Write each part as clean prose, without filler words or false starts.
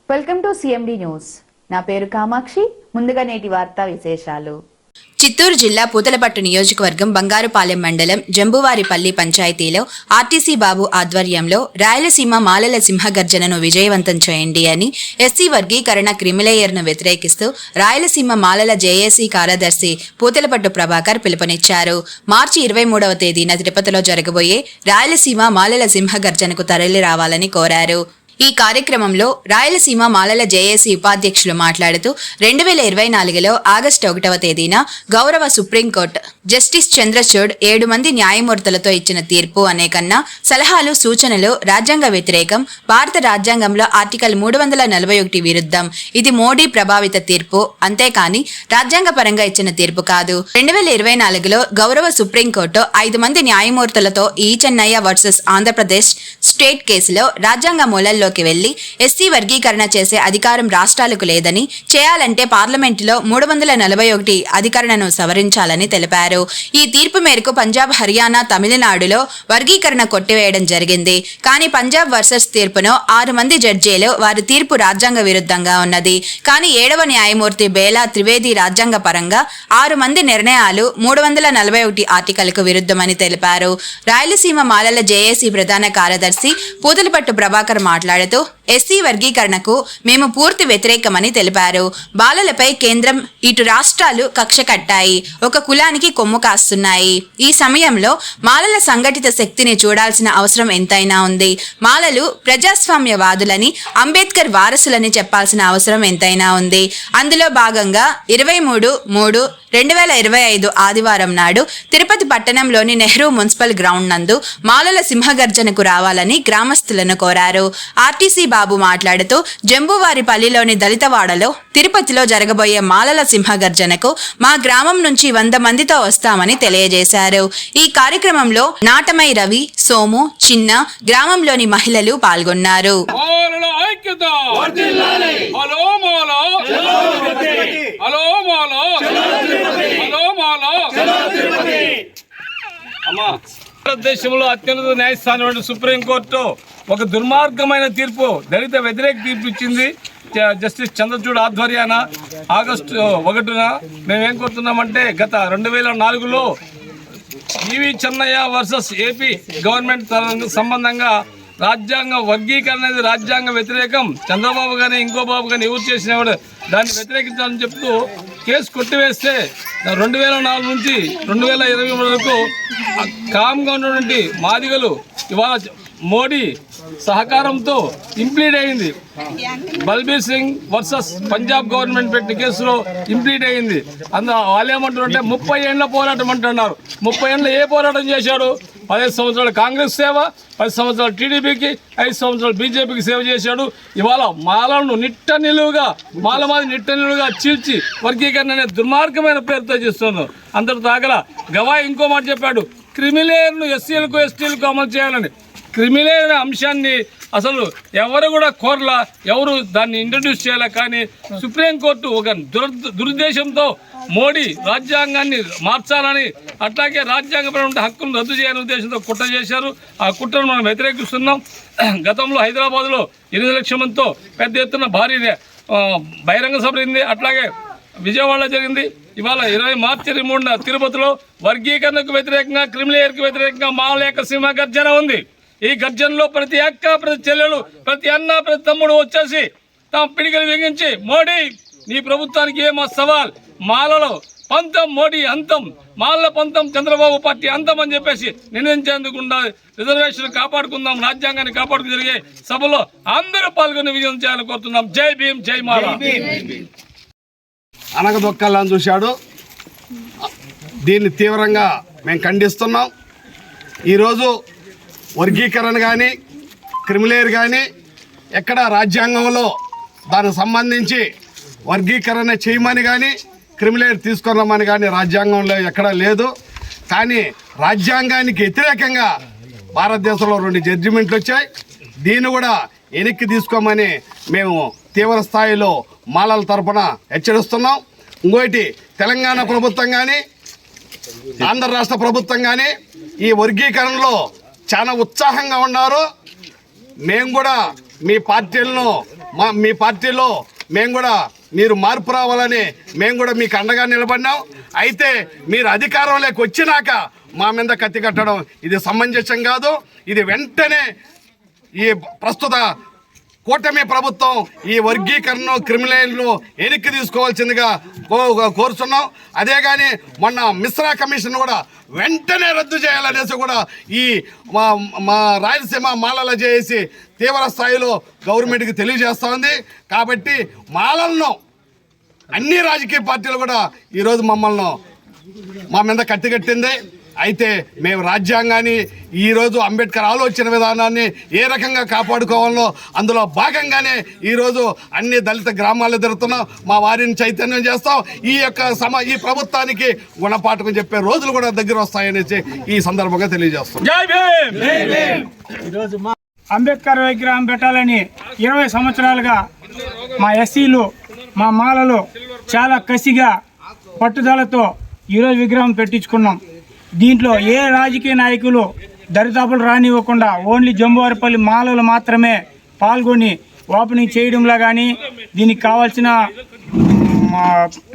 Welcome to CMD news. నా పేరు కామాక్షి. ముందుగా నేటి వార్తా విశేషాలు. చిత్తూరు జిల్లా పూతలపట్టు నియోజకవర్గం బంగారుపాలెం మండలం జంబువారిపల్లి పంచాయతీలో ఆర్టీసీ బాబు ఆధ్వర్యంలో రాయలసీమ మాలల సింహగర్జనను విజయవంతం చేయండి అని ఎస్సీ వర్గీకరణ క్రిమిలేయర్ను వ్యతిరేకిస్తూ రాయలసీమ మాలల జేఏసీ కార్యదర్శి పూతలపట్టు ప్రభాకర్ పిలుపునిచ్చారు. మార్చి 23వ తేదీన తిరుపతిలో జరగబోయే రాయలసీమ మాలల సింహగర్జనకు తరలి రావాలని కోరారు. ఈ కార్యక్రమంలో రాయలసీమ మాలల జేఏసీ ఉపాధ్యక్షులు మాట్లాడుతూ 2024లో ఆగస్టు 1వ తేదీన గౌరవ సుప్రీంకోర్టు జస్టిస్ చంద్రచూడ్ 7 మంది న్యాయమూర్తులతో ఇచ్చిన తీర్పు అనే కన్నా సలహాలు సూచనలు రాజ్యాంగ వ్యతిరేకం, భారత రాజ్యాంగంలో ఆర్టికల్ 341 విరుద్ధం. ఇది మోడీ ప్రభావిత తీర్పు, అంతేకాని రాజ్యాంగ పరంగా ఇచ్చిన తీర్పు కాదు. 2024లో గౌరవ సుప్రీంకోర్టు 5 మంది న్యాయమూర్తులతో ఈ చెన్నయ్య వర్సెస్ ఆంధ్రప్రదేశ్ స్టేట్ కేసులో రాజ్యాంగ మూలల్లో వెళ్లి ఎస్సీ వర్గీకరణ చేసే అధికారం రాష్ట్రాలకు లేదని, చేయాలంటే పార్లమెంటులో 341 అధికరణను సవరించాలని తెలిపారు. ఈ తీర్పు మేరకు పంజాబ్, హర్యానా, తమిళనాడులో వర్గీకరణ కొట్టివేయడం జరిగింది. కానీ పంజాబ్ వర్సెస్ తీర్పును 6 మంది జడ్జీలు వారి తీర్పు రాజ్యాంగ విరుద్ధంగా ఉన్నది. కానీ 7వ న్యాయమూర్తి బేలా త్రివేది రాజ్యాంగ పరంగా 6 మంది నిర్ణయాలు 341 ఆర్టికల్కు విరుద్ధమని తెలిపారు. రాయలసీమ మాలల జేఏసీ ప్రధాన కార్యదర్శి పూతలపట్టు ప్రభాకర్ మాట్లాడుతూ ఎస్సీ వర్గీకరణకు మేము పూర్తి వ్యతిరేకమని తెలిపారు. బాలలపై కేంద్రం, ఇటు రాష్ట్రాలు కక్ష కట్టాయి, ఒక కులానికి కొమ్ము కాస్తున్నాయి. ఈ సమయంలో మాలల సంఘటిత శక్తిని చూడాల్సిన అవసరం ఎంతైనా ఉంది. మాలలు ప్రజాస్వామ్యవాదులని, అంబేద్కర్ వారసులని చెప్పాల్సిన అవసరం ఎంతైనా ఉంది. అందులో భాగంగా 23/3/2025 ఆదివారం నాడు తిరుపతి పట్టణంలోని నెహ్రూ మున్సిపల్ గ్రౌండ్ నందు మాలల సింహగర్జనకు రావాలని గ్రామస్తులను కోరారు. ఆర్టీసీ బాబు మాట్లాడుతూ జంబువారిపల్లిలోని దళితవాడలో తిరుపతిలో జరగబోయే మాలల సింహగర్జనకు మా గ్రామం నుంచి 100 మందితో వస్తామని తెలియజేశారు. ఈ కార్యక్రమంలో నాటమై రవి, సోము, చిన్న, గ్రామంలోని మహిళలు పాల్గొన్నారు. భారతదేశంలో అత్యున్నత న్యాయస్థానం సుప్రీంకోర్టు ఒక దుర్మార్గమైన తీర్పు, దళిత వ్యతిరేక తీర్పు ఇచ్చింది. జస్టిస్ చంద్రచూడ్ ఆధ్వర్యాన ఆగస్టు 1న మేమేం కోరుతున్నామంటే, గత 2004లో ఈవి చెన్నయ్య వర్సెస్ ఏపీ గవర్నమెంట్ సంబంధంగా రాజ్యాంగ వర్గీకరణ అనేది రాజ్యాంగ వ్యతిరేకం, చంద్రబాబు కానీ ఇంకో బాబు కానీ ఎవరు చేసినవాడు దాన్ని వ్యతిరేకించాలని చెప్తూ కేసు కొట్టివేస్తే 2004 నుంచి 2020 వరకు కామ్గా ఉన్నటువంటి మాదిగలు ఇవాళ మోడీ సహకారంతో ఇంప్లీడ్ అయింది. బల్బీర్ సింగ్ వర్సెస్ పంజాబ్ గవర్నమెంట్ పెట్టిన కేసులో ఇంప్లీడ్ అయింది. వాళ్ళు ఏమంటారంటే 30 ఏళ్ల పోరాటం అంటున్నారు. 30 ఏళ్ళ ఏ పోరాటం చేశాడు? 15 సంవత్సరాలు కాంగ్రెస్ సేవ, 10 సంవత్సరాలు టీడీపీకి, 5 సంవత్సరాలు బీజేపీకి సేవ చేశాడు. ఇవాళ మాలను నిట్ట నిలువుగా చీల్చి వర్గీకరణ అనే దుర్మార్గమైన పేరుతో చేస్తున్నారు. అందరూ తాగల గవాయి ఇంకో మాట చెప్పాడు, క్రిమిలేయర్ను ఎస్సీలకు ఎస్టీలకు అమలు చేయాలని. క్రిమిలేయర్ అంశాన్ని అసలు ఎవరు కూడా కోరలా, ఎవరు దాన్ని ఇంట్రడ్యూస్ చేయాలి. కానీ సుప్రీంకోర్టు ఒక దురుద్దేశంతో మోడీ రాజ్యాంగాన్ని మార్చాలని, అట్లాగే రాజ్యాంగపరమైన హక్కులను రద్దు చేయాలనే ఉద్దేశంతో కుట్ర చేశారు. ఆ కుట్రను మనం వ్యతిరేకిస్తున్నాం. గతంలో హైదరాబాద్లో 8 లక్షల మందితో పెద్ద ఎత్తున భారీ బహిరంగ సభ జరిగింది. అట్లాగే విజయవాడలో జరిగింది. ఇవాళ మార్చి 23న తిరుపతిలో వర్గీకరణకు వ్యతిరేకంగా, క్రిమిలేయర్కి వ్యతిరేకంగా మాల యొక్క సింహగర్జన ఉంది. ఈ గర్జనలో ప్రతి అక్క, ప్రతి చెల్లెలు, ప్రతి అన్న, ప్రతి తమ్ముడు వచ్చేసి తమ పిడికలు బిగించి, మోడీ నీ ప్రభుత్వానికి ఏమో సవాల్, మాలలో పంతం మోడీ అంతం, మాలల పంతం చంద్రబాబు పార్టీ అంతం అని చెప్పేసి నిర్ణయించేందుకు రిజర్వేషన్ కాపాడుకుందాం, రాజ్యాంగాన్ని కాపాడుకు జరిగే సభలో అందరూ పాల్గొని విజయం చేయాలని కోరుతున్నాం. జై భీమ్, జై మాల. అనగదొక్కాలని చూశాడు. దీన్ని తీవ్రంగా మేము ఖండిస్తున్నాం. ఈరోజు వర్గీకరణ కానీ, క్రిమిలేయర్ కానీ ఎక్కడ రాజ్యాంగంలో దానికి సంబంధించి వర్గీకరణ చేయమని కానీ, క్రిమిలేయర్ తీసుకున్నామని కానీ రాజ్యాంగంలో ఎక్కడా లేదు. కానీ రాజ్యాంగానికి వ్యతిరేకంగా భారతదేశంలో 2 జడ్జిమెంట్లు వచ్చాయి. దీన్ని కూడా వెనక్కి తీసుకోమని మేము తీవ్ర స్థాయిలో మాలల తరఫున హెచ్చరిస్తున్నాం. ఇంకోటి, తెలంగాణ ప్రభుత్వం కానీ, ఆంధ్ర రాష్ట్ర ప్రభుత్వం కానీ ఈ వర్గీకరణలో చాలా ఉత్సాహంగా ఉన్నారు. మేము కూడా మీ పార్టీలో మేము కూడా మీరు మార్పు రావాలని మేము కూడా మీకు అండగా నిలబడినాం. అయితే మీరు అధికారంలోకి వచ్చినాక మా మీద కత్తి కట్టడం ఇది సమంజసం కాదు. ఇది వెంటనే ఈ ప్రస్తుత కూటమి ప్రభుత్వం ఈ వర్గీకరణ క్రిమినల్ను వెనక్కి తీసుకోవాల్సిందిగా కోరుతున్నాం. అదే కానీ మొన్న మిశ్రా కమిషన్ కూడా వెంటనే రద్దు చేయాలనేసి కూడా ఈ మా రాయలసీమ మాలల చేసి తీవ్ర స్థాయిలో గవర్నమెంట్కి తెలియజేస్తూ ఉంది. కాబట్టి మాలలను అన్ని రాజకీయ పార్టీలు కూడా ఈరోజు మా మీద కట్టికట్టింది. అయితే మేము రాజ్యాంగాన్ని ఈరోజు అంబేద్కర్ ఆలోచన విధానాన్ని ఏ రకంగా కాపాడుకోవాలో అందులో భాగంగానే ఈరోజు అన్ని దళిత గ్రామాల్లో తిరుగుతున్నాం. మా వారిని చైతన్యం చేస్తాం. ఈ ప్రభుత్వానికి గుణపాఠకం చెప్పే రోజులు కూడా దగ్గర వస్తాయనేసి ఈ సందర్భంగా తెలియజేస్తాం. అంబేద్కర్ విగ్రహం పెట్టాలని 20 సంవత్సరాలుగా మా ఎస్సీలు మా మాలలు చాలా కసిగా పట్టుదలతో ఈరోజు విగ్రహం పెట్టించుకున్నాం. దీంట్లో ఏ రాజకీయ నాయకులు దరిదాపులు రానివ్వకుండా ఓన్లీ జంబువారిపల్లి మాలలు మాత్రమే పాల్గొని ఓపెనింగ్ చేయడంలో కానీ దీనికి కావాల్సిన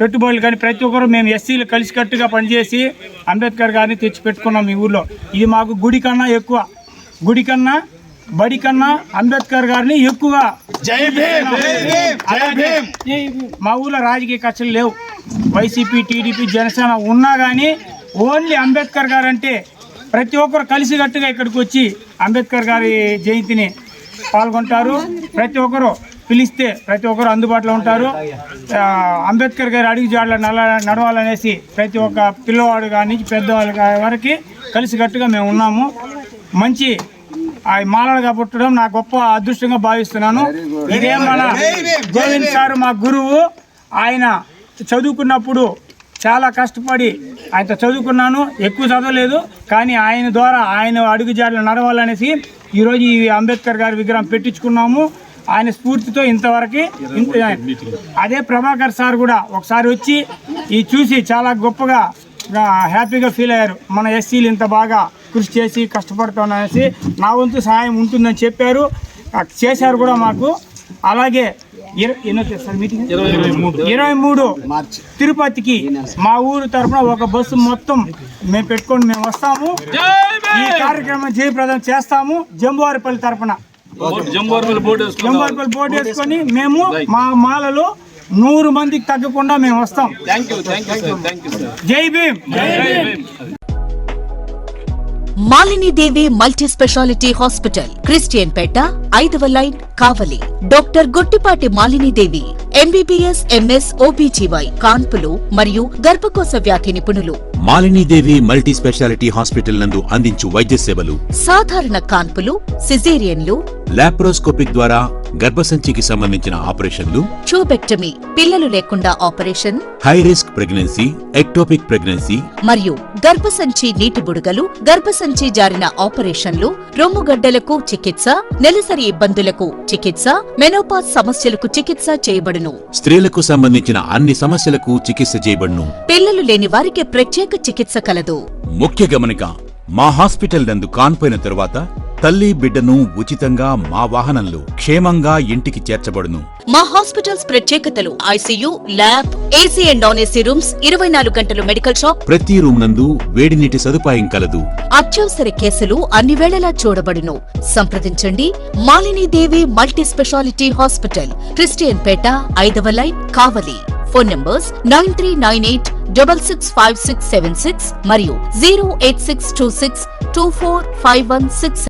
పెట్టుబడులు కానీ ప్రతి ఒక్కరు మేము ఎస్సీలు కలిసికట్టుగా పనిచేసి అంబేద్కర్ గారిని తెచ్చిపెట్టుకున్నాం ఈ ఊళ్ళో. ఇది మాకు గుడి కన్నా ఎక్కువ, గుడి కన్నా బడి కన్నా అంబేద్కర్ గారిని ఎక్కువగా మా ఊళ్ళో రాజకీయ కక్షలు లేవు. వైసీపీ, టీడీపీ, జనసేన ఉన్నా కానీ ఓన్లీ అంబేద్కర్ గారు అంటే ప్రతి ఒక్కరు కలిసికట్టుగా ఇక్కడికి వచ్చి అంబేద్కర్ గారి జయంతిని పాల్గొంటారు. ప్రతి ఒక్కరు పిలిస్తే ప్రతి ఒక్కరు అందుబాటులో ఉంటారు. అంబేద్కర్ గారి అడుగు జాడలో నడవాలనేసి ప్రతి ఒక్క పిల్లవాడు కానీ పెద్దవాళ్ళ వరకు కలిసికట్టుగా మేము ఉన్నాము. మంచి మాలలుగా పుట్టడం నా గొప్ప అదృష్టంగా భావిస్తున్నాను. ఇదే మన గోవింద్ సార్ మా గురువు. ఆయన చదువుకున్నప్పుడు చాలా కష్టపడి ఆయనతో చదువుకున్నాను. ఎక్కువ చదవలేదు కానీ ఆయన ద్వారా ఆయన అడుగు జాడలు నడవాలనేసి ఈరోజు ఈ అంబేద్కర్ గారి విగ్రహం పెట్టించుకున్నాము. ఆయన స్ఫూర్తితో ఇంతవరకు అదే ప్రభాకర్ సార్ కూడా ఒకసారి వచ్చి ఈ చూసి చాలా గొప్పగా హ్యాపీగా ఫీల్ అయ్యారు. మన ఎస్సీలు ఇంత బాగా కృషి చేసి కష్టపడుతున్నానేసి నా వంతు సహాయం ఉంటుందని చెప్పారు, చేశారు కూడా మాకు. అలాగే 23 తిరుపతికి మా ఊరు తరఫున ఒక బస్సు మొత్తం మేము పెట్టుకొని మేము వస్తాము. ఈ కార్యక్రమం జయప్రదం చేస్తాము. జంబువారిపల్లి తరఫున జంబువారిపల్లి బోర్డు వేసుకొని మేము మా మాలలో 100 మందికి తగ్గకుండా మేము వస్తాం. జై భీమ్. మాలిని దేవి మల్టీ స్పెషాలిటీ హాస్పిటల్, క్రిస్టియన్ పేట, 5వ లైన్, కావలి. డాక్టర్ గుట్టిపాటి మాలిని దేవి, ఎంబీబీఎస్, ఎంఎస్, ఓబీజీవై, కాన్పులు మరియు గర్భకోశ వ్యాధి నిపుణులు. మాలినీదేవి మల్టీ స్పెషాలిటీ హాస్పిటల్ నందు అందించు వైద్య సేవలు: సాధారణ కాన్పులు, సిజేరియన్లు, లాప్రోస్కోపిక్ ద్వారా గర్భసంచికి సంబంధించిన ఆపరేషన్లు, ట్యూబెక్టమీ, పిల్లలు లేకుండా operation, high risk pregnancy, ectopic pregnancy మరియు గర్భసంచి నీటి బుడగలు, గర్భసంచి జారిన ఆపరేషన్లు, రొమ్ముగడ్డలకు చికిత్స, నెలసరి ఇబ్బందులకు చికిత్స, మెనోపాజ్ సమస్యలకు చికిత్స చేయబడును. స్త్రీలకు సంబంధించిన అన్ని సమస్యలకు చికిత్స చేయబడును. పిల్లలు లేని వారికి ప్రత్యేక చికిత్స కలదు. ముఖ్య గమనిక: మా హాస్పిటల్ నందు కాన్పోయిన తరువాత తల్లి బిడ్డను ఉచితంగా మా వాహనంలో క్షేమంగా ఇంటికి చేర్చబడును. మా హాస్పిటల్స్ ప్రత్యేకతలు: ICU, lab, AC and non AC rooms, 24 గంటలు మెడికల్ షాప్, ప్రతి రూమ్ నందు వేడి నీటి సదుపాయం కలదు. అత్యవసర కేసులు అన్ని వేళలా చూడబడును. సంప్రదించండి. మాలిని దేవి మల్టీ స్పెషాలిటీ హాస్పిటల్, క్రిస్టియన్ పేట, 5వ లైన్, కావలి. ఫోన్ నంబర్స్ 9398665676 మరియు 08626245166.